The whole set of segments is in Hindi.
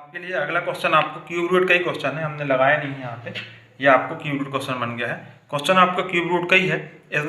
आपके लिए अगला क्वेश्चन आपको क्यूब रूट का ही क्वेश्चन है, हमने लगाया नहीं है यहाँ पे। ये आपको क्यूब रूट क्वेश्चन बन गया है। क्वेश्चन आपका क्यूब रूट का ही है। इस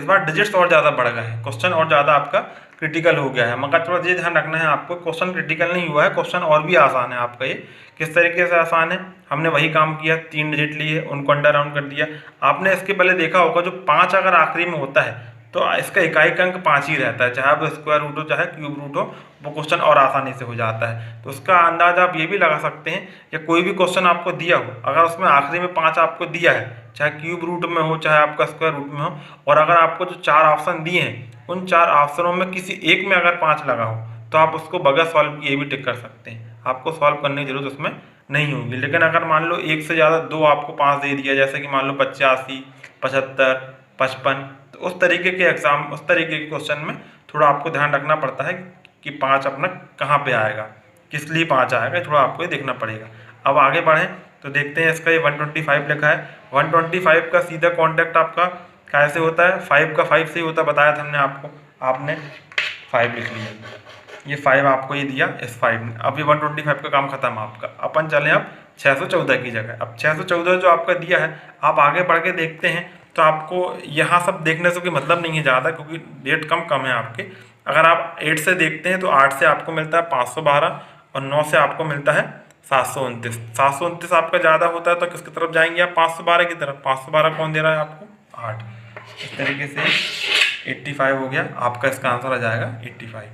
बार डिजिट्स और ज़्यादा बढ़ गए हैं, क्वेश्चन और ज़्यादा आपका क्रिटिकल हो गया है। मगर थोड़ा ये ध्यान रखना है आपको, क्वेश्चन क्रिटिकल नहीं हुआ है, क्वेश्चन और भी आसान है आपका। ये किस तरीके से आसान है, हमने वही काम किया, 3 डिजिट लिए, उनको अंडर राउंड कर दिया। आपने इसके पहले देखा होगा जो 5 अगर आखिरी में होता है तो इसका इकाई का अंक 5 ही रहता है, चाहे वो स्क्वायर रूट हो चाहे क्यूब रूट हो, वो क्वेश्चन और आसानी से हो जाता है। तो उसका अंदाजा आप ये भी लगा सकते हैं, या कोई भी क्वेश्चन आपको दिया हो, अगर उसमें आखिरी में 5 आपको दिया है, चाहे क्यूब रूट में हो चाहे आपका स्क्वायर रूट में हो, और अगर आपको जो 4 ऑप्शन दिए हैं उन 4 ऑप्शनों में किसी एक में अगर 5 लगा हो तो आप उसको बगैर सॉल्व किए भी टिक कर सकते हैं, आपको सॉल्व करने की जरूरत उसमें नहीं होगी। लेकिन अगर मान लो एक से ज़्यादा 2 आपको 5 दे दिया, जैसे कि मान लो 85, 75, 55, तो उस तरीके के क्वेश्चन में थोड़ा आपको ध्यान रखना पड़ता है कि 5 अपना कहाँ पे आएगा, किस लिए 5 आएगा, थोड़ा आपको ये देखना पड़ेगा। अब आगे बढ़ें तो देखते हैं, इसका ये 125 लिखा है। 125 का सीधा कॉन्टैक्ट आपका कैसे होता है, 5 का 5 से ही होता, बताया था हमने आपको, आपने 5 लिख लिया, ये 5 आपको ये दिया इस 5 ने। अब ये 125 का काम खत्म आपका। अपन चले अब 614 की जगह। अब 614 जो आपका दिया है, आप आगे बढ़ के देखते हैं तो आपको यहाँ सब देखने से कोई मतलब नहीं है ज़्यादा, क्योंकि डेट कम है आपके। अगर आप 8 से देखते हैं तो 8 से आपको मिलता है 512 और 9 से आपको मिलता है 729। 729 आपका ज़्यादा होता है तो किसकी तरफ जाएंगे आप, 512 की तरफ। 512 कौन दे रहा है आपको, 8। इस तरीके से 85 हो गया आपका, इसका आंसर आ जाएगा 85।